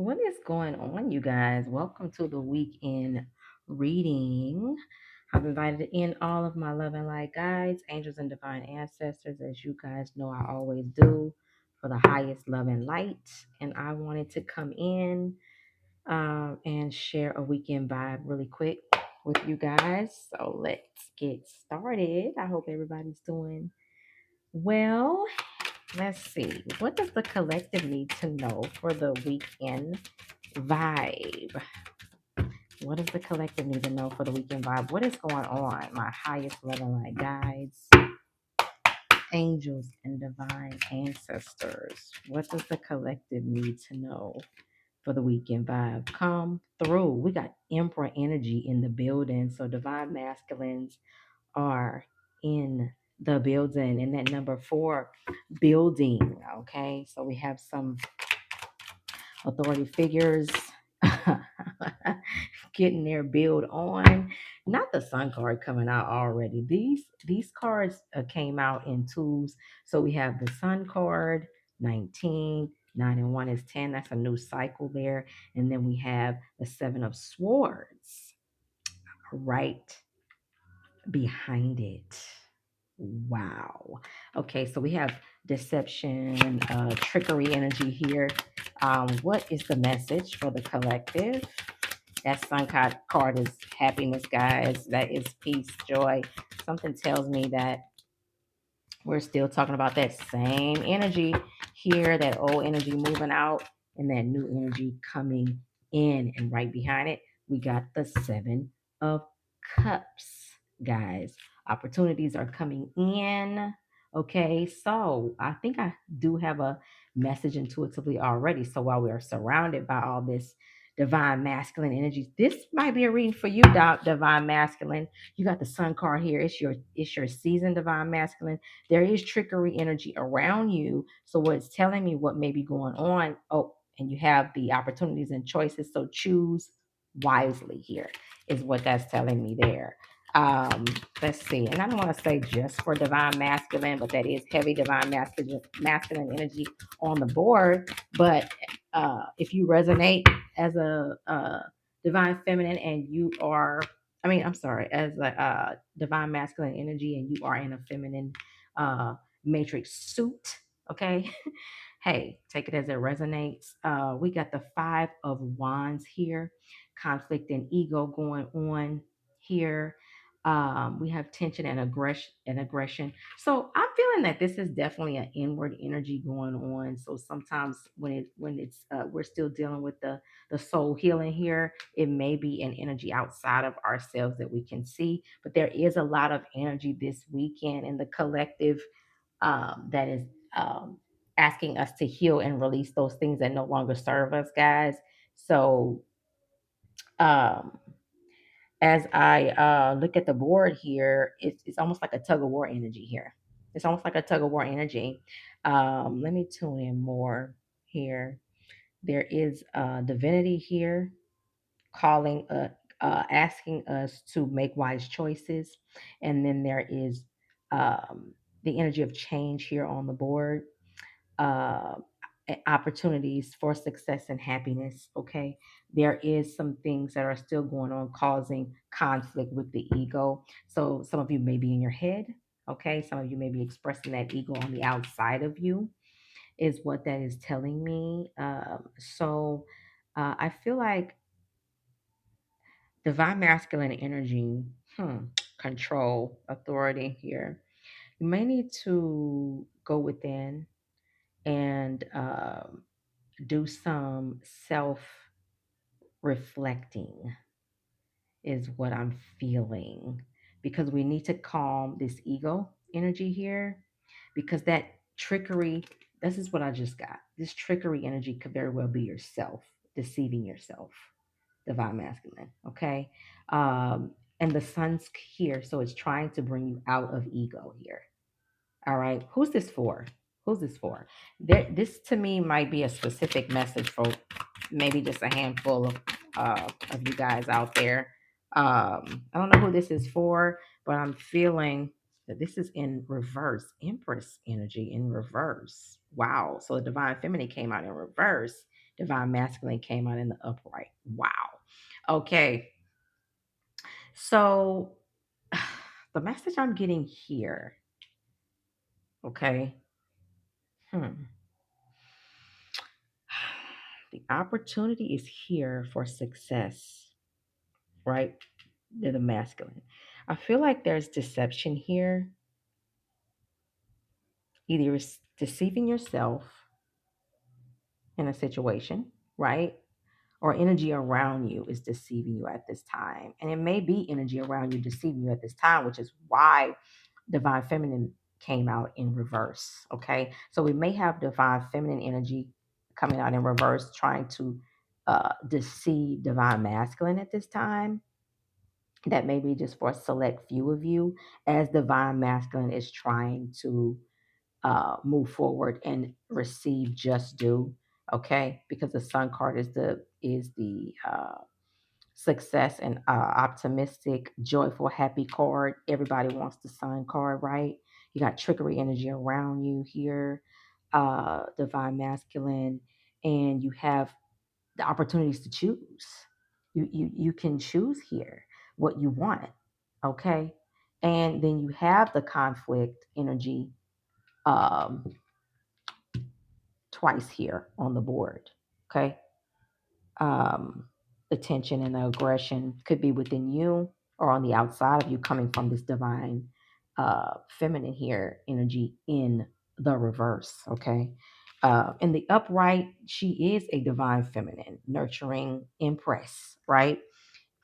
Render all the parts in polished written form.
What is going on, you guys? Welcome to the weekend reading. I've invited in all of my love and light guides, angels, and divine ancestors, as you guys know I always do, for the highest love and light. And I wanted to come in and share a weekend vibe really quick with you guys. So let's get started. I hope everybody's doing well. Let's see. What does the collective need to know for the weekend vibe? What does the collective need to know for the weekend vibe? What is going on? My highest level, my guides, angels, and divine ancestors. What does the collective need to know for the weekend vibe? Come through. We got Emperor energy in the building. So divine masculines are in the building in that number 4 building. Okay. So we have some authority figures getting their build on. Not the sun card coming out already. These cards came out in twos. So we have the sun card, 19, 9 and 1 is 10. That's a new cycle there. And then we have the 7 of swords right behind it. Wow. Okay, so we have deception, trickery energy here. What is the message for the collective? That sun card is happiness, guys. That is peace, joy. Something tells me that we're still talking about that same energy here, that old energy moving out and that new energy coming in. And right behind it, we got the 7 of Cups, guys. Opportunities are coming in. Okay, so I think I do have a message intuitively already. So while we are surrounded by all this divine masculine energies, this might be a reading for you, divine masculine. You got the sun card here. It's your season, divine masculine. There is trickery energy around you. So what's telling me what may be going on? Oh, and you have the opportunities and choices. So choose wisely here is what that's telling me there. Um, let's see. And I don't want to say just for divine masculine, but that is heavy divine masculine energy on the board. But if you resonate as a divine feminine and you are I'm sorry, as a divine masculine energy and you are in a feminine matrix suit, okay? Hey, take it as it resonates. We got the 5 of Wands here, conflict and ego going on here. We have tension and aggression. So I'm feeling that this is definitely an inward energy going on. So sometimes when it's we're still dealing with the soul healing here, it may be an energy outside of ourselves that we can see. But there is a lot of energy this weekend in the collective that is um, asking us to heal and release those things that no longer serve us, guys. So, um, as I look at the board here, it's almost like a tug of war energy here. It's almost like a tug of war energy. Let me tune in more here. There is divinity here calling, asking us to make wise choices. And then there is um, the energy of change here on the board, uh, opportunities for success and happiness. Okay, there is some things that are still going on, causing conflict with the ego. So some of you may be in your head. Okay, some of you may be expressing that ego on the outside of you, is what that is telling me. So I feel like divine masculine energy, control, authority here. You may need to go within and do some self reflecting, is what I'm feeling. Because we need to calm this ego energy here, because that trickery, this is what I just got. This trickery energy could very well be yourself, deceiving yourself, divine masculine. Okay. And the sun's here. So it's trying to bring you out of ego here. All right. Who's this for? Who's this for? This to me might be a specific message for maybe just a handful of you guys out there. I don't know who this is for, but I'm feeling that this is in reverse. Empress energy in reverse. Wow. So the divine feminine came out in reverse. Divine Masculine came out in the upright. Wow. Okay. So the message I'm getting here, okay. Hmm. The opportunity is here for success, right? They're the masculine. I feel like there's deception here, either it's deceiving yourself in a situation, right? Or energy around you is deceiving you at this time. And it may be energy around you deceiving you at this time, which is why divine feminine came out in reverse. Okay. So we may have divine feminine energy coming out in reverse, trying to deceive divine masculine at this time. That may be just for a select few of you, as divine masculine is trying to move forward and receive just due. Okay, because the sun card is the success and optimistic, joyful, happy card. Everybody wants the sun card, right? You got trickery energy around you here, divine masculine, and you have the opportunities to choose. You can choose here what you want, okay? And then you have the conflict energy um, twice here on the board, okay? um, the tension and the aggression could be within you or on the outside of you, coming from this divine feminine here energy in the reverse. Okay. In the upright, she is a divine feminine, nurturing empress, right?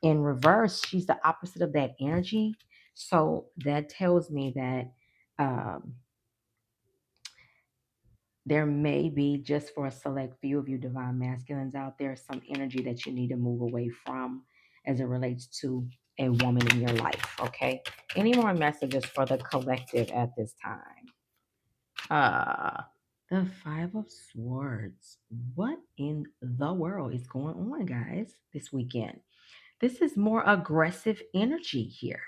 In reverse, she's the opposite of that energy. So that tells me that um, there may be, just for a select few of you divine masculines out there, some energy that you need to move away from as it relates to a woman in your life. Okay. Any more messages for the collective at this time? Uh the Five of Swords. What in the world is going on, guys, this weekend? This is more aggressive energy here.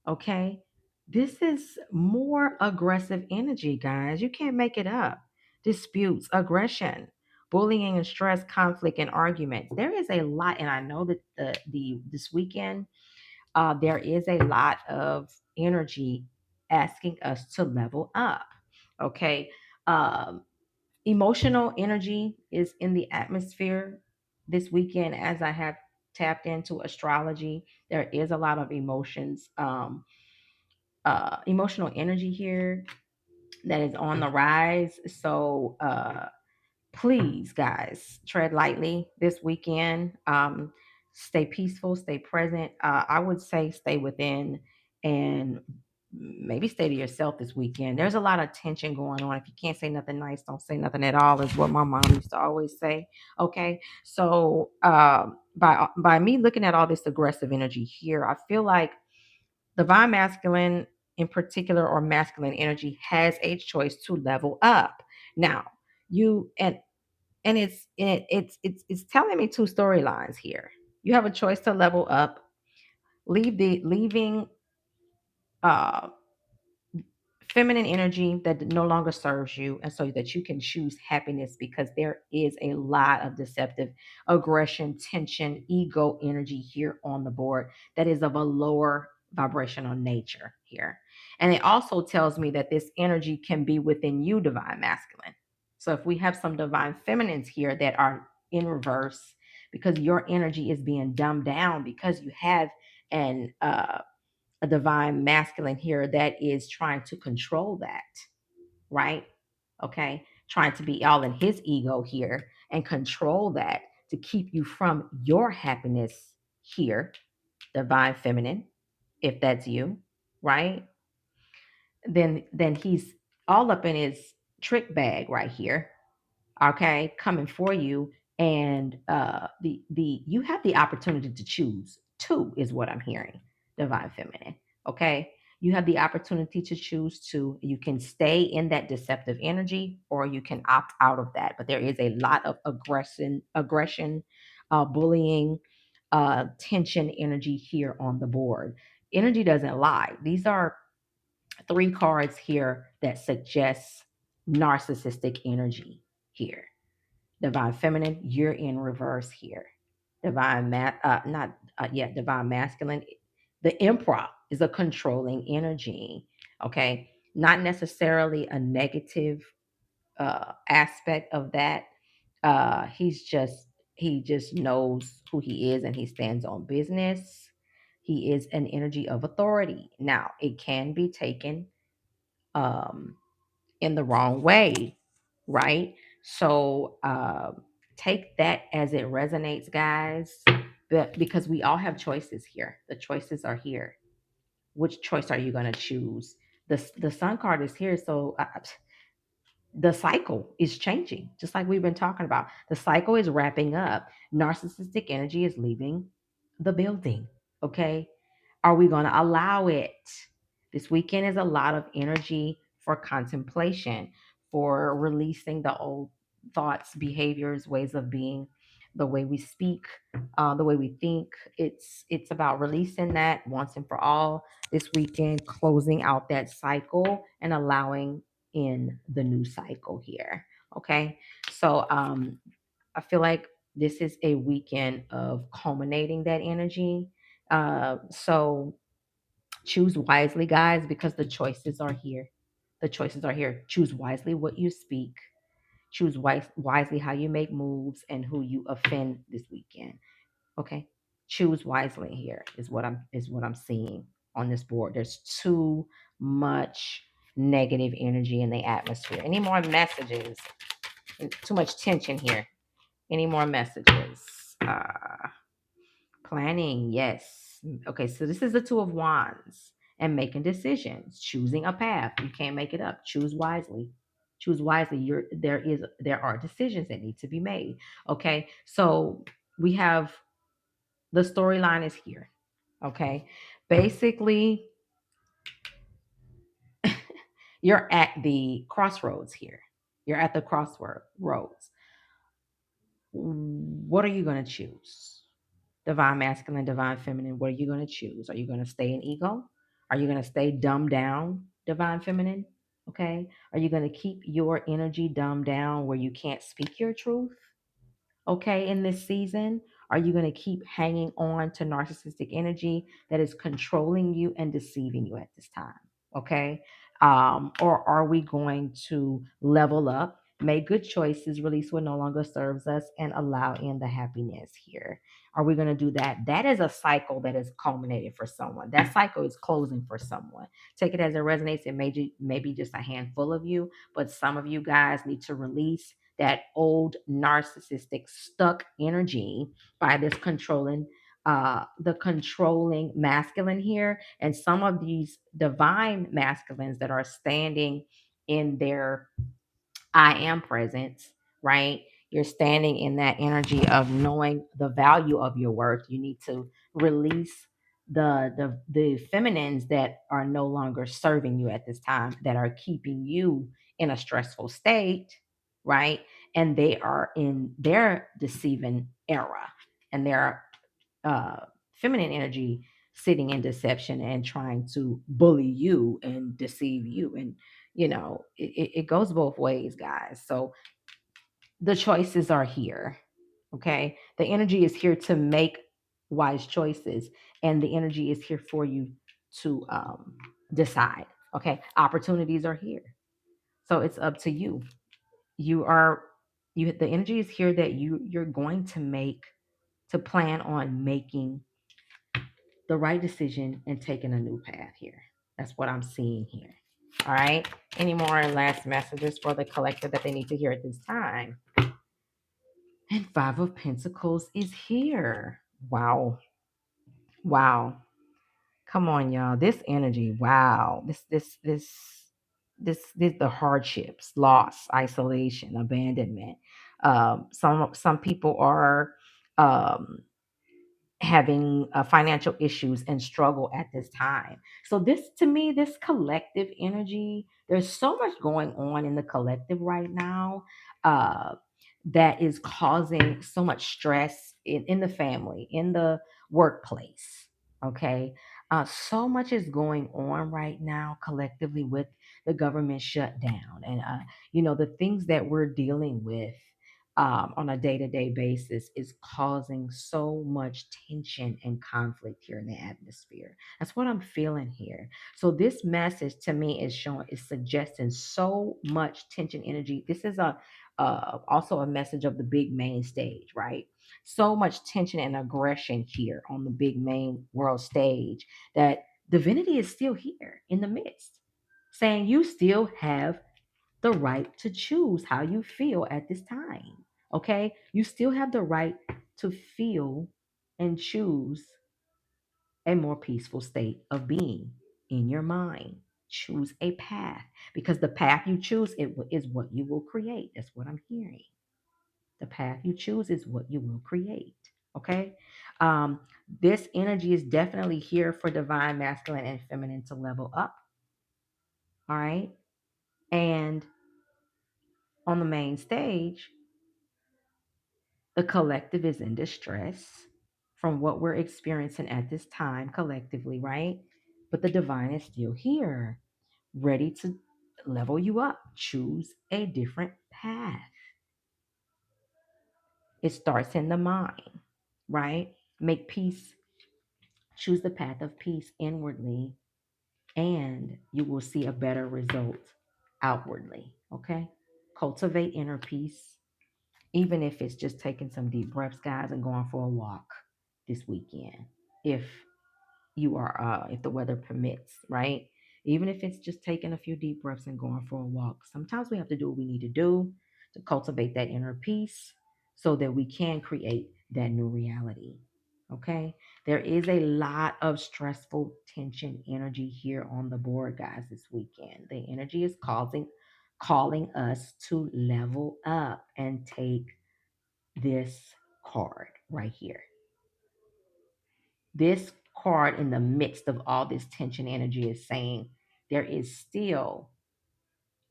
Okay. This is more aggressive energy, guys. You can't make it up. Disputes, aggression, bullying and stress, conflict and arguments. There is a lot, and I know that the this weekend, there is a lot of energy asking us to level up. Okay. Um, Emotional energy is in the atmosphere this weekend, as I have tapped into astrology. There is a lot of emotional energy here that is on the rise. So please, guys, tread lightly this weekend. Stay peaceful, stay present. I would say stay within and maybe stay to yourself this weekend. There's a lot of tension going on. If you can't say nothing nice, don't say nothing at all, is what my mom used to always say. Okay. So by me looking at all this aggressive energy here, I feel like divine masculine in particular, or masculine energy, has a choice to level up. Now, you and it's telling me two storylines here. You have a choice to level up, leaving uh feminine energy that no longer serves you, and so that you can choose happiness, because there is a lot of deceptive aggression, tension, ego energy here on the board that is of a lower vibrational nature here. And it also tells me that this energy can be within you, divine masculine. So if we have some divine feminines here that are in reverse, because your energy is being dumbed down, because you have an a divine masculine here that is trying to control that, right? Okay. Trying to be all in his ego here and control that to keep you from your happiness here, divine feminine, if that's you, right? Then he's all up in his trick bag right here, okay, coming for you. And the you have the opportunity to choose two, is what I'm hearing, divine feminine. Okay. You have the opportunity to choose two. You can stay in that deceptive energy, or you can opt out of that. But there is a lot of aggression, bullying, tension energy here on the board. Energy doesn't lie. These are three cards here that suggest narcissistic energy here. Divine feminine, you're in reverse here. Not yeah, divine masculine. The emperor is a controlling energy. Okay, not necessarily a negative aspect of that. He just knows who he is and he stands on business. He is an energy of authority. Now, it can be taken um, in the wrong way, right? So take that as it resonates, guys. But because we all have choices here, the choices are here. Which choice are you going to choose? The sun card is here, so the cycle is changing, just like we've been talking about. The cycle is wrapping up. Narcissistic energy is leaving the building. Okay. Are we going to allow it? This weekend is a lot of energy for contemplation, for releasing the old thoughts, behaviors, ways of being, the way we speak, the way we think. It's about releasing that once and for all this weekend, closing out that cycle and allowing in the new cycle here. Okay. So I feel like this is a weekend of culminating that energy. So choose wisely, guys, because the choices are here. The choices are here. Choose wisely what you speak. Choose wisely how you make moves and who you offend this weekend. Okay. Choose wisely here is what I'm seeing on this board. There's too much negative energy in the atmosphere. Any more messages? Too much tension here. Any more messages? Planning, yes. Okay, so this is the Two of Wands and making decisions, choosing a path. You can't make it up. Choose wisely. Choose wisely. There are decisions that need to be made. Okay, so we have the storyline is here. Okay, basically, you're at the crossroads here. You're at the crossroads. What are you going to choose? Divine masculine, divine feminine. What are you going to choose? Are you going to stay in ego? Are you going to stay dumbed down, divine feminine? Okay. Are you going to keep your energy dumbed down where you can't speak your truth? Okay, in this season? Are you going to keep hanging on to narcissistic energy that is controlling you and deceiving you at this time? Okay. Or are we going to level up, make good choices, release what no longer serves us, and allow in the happiness here? Are we going to do that? That is a cycle that is culminated for someone. That cycle is closing for someone. Take it as it resonates. It maybe just a handful of you, but some of you guys need to release that old narcissistic stuck energy by this controlling the controlling masculine here, and some of these divine masculines that are standing in their I am presence, right? You're standing in that energy of knowing the value of your worth. You need to release the feminines that are no longer serving you at this time, that are keeping you in a stressful state, right? And they are in their deceiving era, and their uh, feminine energy sitting in deception and trying to bully you and deceive you. And it goes both ways, guys. So the choices are here. Okay, the energy is here to make wise choices, and the energy is here for you to decide. Okay, opportunities are here, so it's up to you. You are you The energy is here that you're going to make, to plan on making the right decision and taking a new path here. That's what I'm seeing here. All right. Any more last messages for the collective that they need to hear at this time? And Five of Pentacles is here. Wow. Wow. Come on, y'all. This energy. Wow. This the hardships, loss, isolation, abandonment. Some people are um having financial issues and struggle at this time. So this, to me, this collective energy, there's so much going on in the collective right now uh, that is causing so much stress in the family, in the workplace. Okay. So much is going on right now collectively with the government shutdown and the things that we're dealing with. on a day-to-day basis is causing so much tension and conflict here in the atmosphere. That's what I'm feeling here. So this message to me is suggesting so much tension energy. This is a also a message of the big main stage, right? So much tension and aggression here on the big main world stage that divinity is still here in the midst, saying you still have the right to choose how you feel at this time. Okay? You still have the right to feel and choose a more peaceful state of being in your mind. Choose a path because the path you choose is what you will create. That's what I'm hearing. The path you choose is what you will create. Okay? Um, this energy is definitely here for divine masculine and feminine to level up. All right? And on the main stage, the collective is in distress from what we're experiencing at this time collectively, right? But the divine is still here, ready to level you up. Choose a different path. It starts in the mind, right? Make peace, choose the path of peace inwardly, and you will see a better result outwardly, okay? Cultivate inner peace, even if it's just taking some deep breaths, guys, and going for a walk this weekend. If you are, if the weather permits, right? Even if it's just taking a few deep breaths and going for a walk. Sometimes we have to do what we need to do to cultivate that inner peace so that we can create that new reality. Okay. There is a lot of stressful tension energy here on the board, guys, this weekend. The energy is calling us to level up and take this card right here. This card, in the midst of all this tension energy, is saying there is still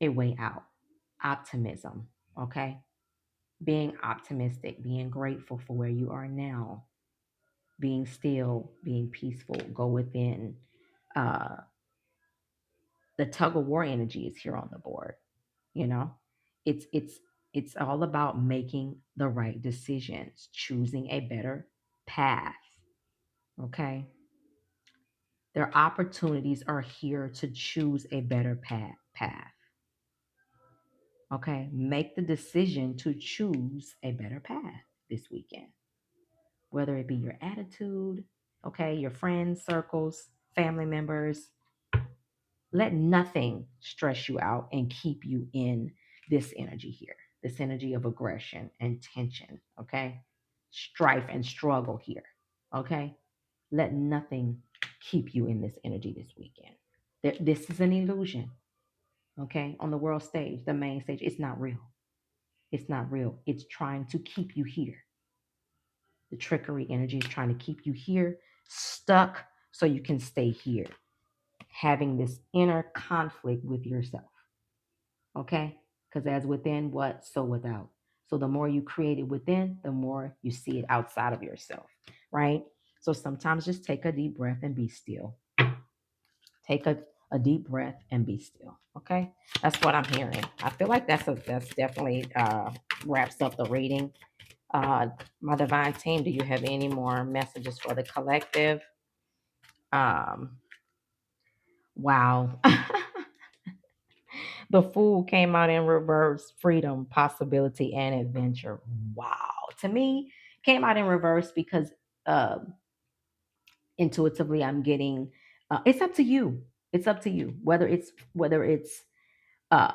a way out. Optimism, okay? Being optimistic, being grateful for where you are now, being still, being peaceful, go within. Uh, the tug of war energy is here on the board. You know, it's it's all about making the right decisions, choosing a better path. Okay, their opportunities are here to choose a better path. Okay, make the decision to choose a better path this weekend, whether it be your attitude, okay, your friends, circles, family members. Let nothing stress you out and keep you in this energy here, this energy of aggression and tension, okay, strife and struggle here, okay. Let nothing keep you in this energy this weekend. This is an illusion, okay? On the world stage, the main stage, it's not real. It's not real. It's trying to keep you here. The trickery energy is trying to keep you here, stuck, so you can stay here, having this inner conflict with yourself, okay? Because as within, what? So without. So the more you create it within, the more you see it outside of yourself, right? So sometimes just take a deep breath and be still. Take a deep breath and be still. Okay. That's what I'm hearing. I feel like that's definitely wraps up the reading. My divine team, do you have any more messages for the collective? Um, wow. The Fool came out in reverse: freedom, possibility, and adventure. Wow. To me, came out in reverse because uh, intuitively I'm getting it's up to you. It's up to you whether it's uh,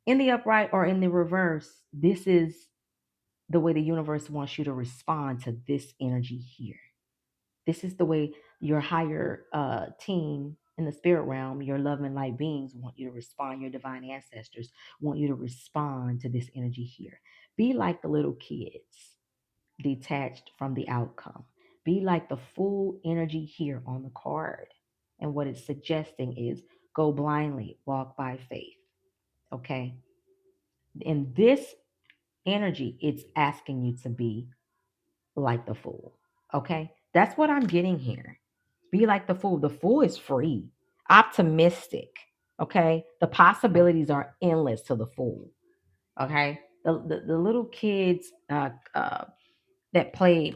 in the upright or in the reverse. This is the way the universe wants you to respond to this energy here. This is the way your higher team in the spirit realm, your love and light beings want you to respond. Your divine ancestors want you to respond to this energy here. Be like the little kids, detached from the outcome. Be like the full energy here on the card. And what it's suggesting is go blindly, walk by faith. Okay. In this energy, it's asking you to be like the fool. Okay. That's what I'm getting here. Be like the fool. The fool is free, optimistic. Okay. The possibilities are endless to the fool. Okay. The little kids that play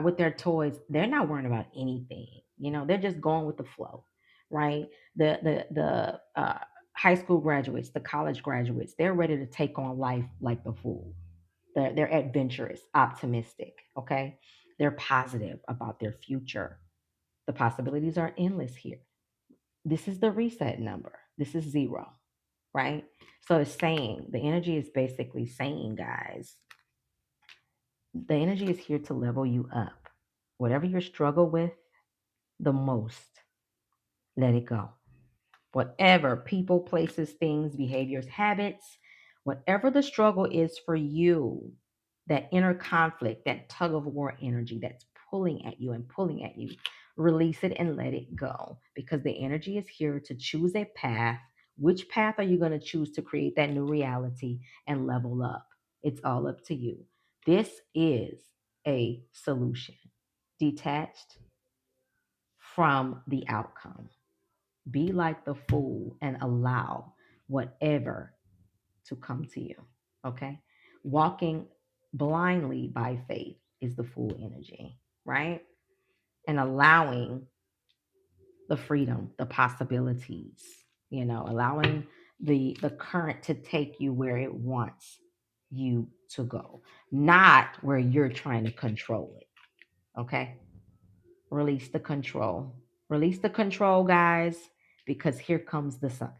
with their toys, they're not worrying about anything. They're just going with the flow, right? The high school graduates, the college graduates, they're ready to take on life like the fool. They're adventurous, optimistic, okay? They're positive about their future. The possibilities are endless here. This is the reset number. This is zero, right? So it's saying, the energy is basically saying, guys, the energy is here to level you up. Whatever you struggle with the most, let it go. Whatever people, places, things, behaviors, habits, whatever the struggle is for you, that inner conflict, that tug of war energy that's pulling at you and pulling at you, release it and let it go, because the energy is here to choose a path. Which path are you going to choose to create that new reality and level up? It's all up to you. This is a solution detached from the outcome. Be like the fool and allow whatever to come to you. Okay. Walking blindly by faith is the fool energy, right? And allowing the freedom, the possibilities, allowing the current to take you where it wants you to go, not where you're trying to control it. Okay. Release the control. Release the control, guys, because here comes the sun.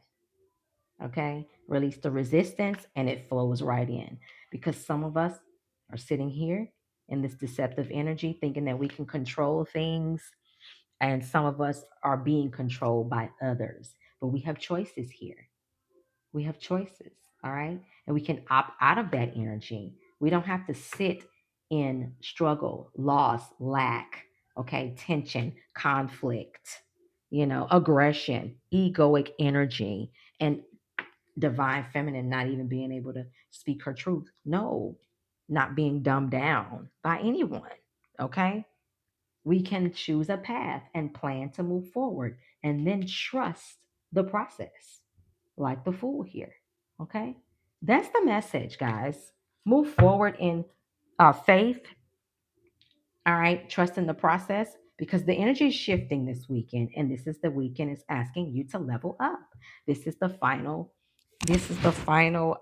Okay. Release the resistance and it flows right in, because some of us are sitting here in this deceptive energy thinking that we can control things, and some of us are being controlled by others. But we have choices here. We have choices. All right. And we can opt out of that energy. We don't have to sit in struggle, loss, lack, okay, tension, conflict, aggression, egoic energy, and divine feminine not even being able to speak her truth. No, not being dumbed down by anyone. Okay. We can choose a path and plan to move forward and then trust the process, like the fool here. Okay. That's the message, guys. Move forward in faith. All right. Trust in the process, because the energy is shifting this weekend. And this is the weekend is asking you to level up. This is the final. This is the final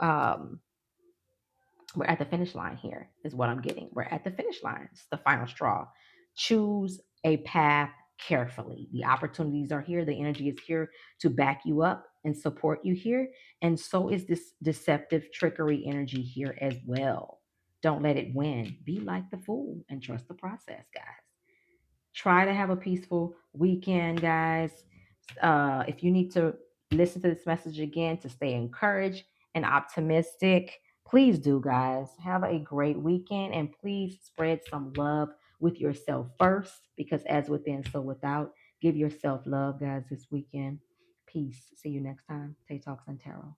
we're at the finish line here, is what I'm getting. We're at the finish line. It's the final straw. Choose a path carefully. The opportunities are here. The energy is here to back you up and support you here. And so is this deceptive trickery energy here as well. Don't let it win. Be like the fool and trust the process, guys. Try to have a peaceful weekend, guys. If you need to listen to this message again to stay encouraged and optimistic, please do, guys. Have a great weekend, and please spread some love with yourself first, because as within, so without. Give yourself love, guys, this weekend. Peace. See you next time. Tay Talks and Tarot.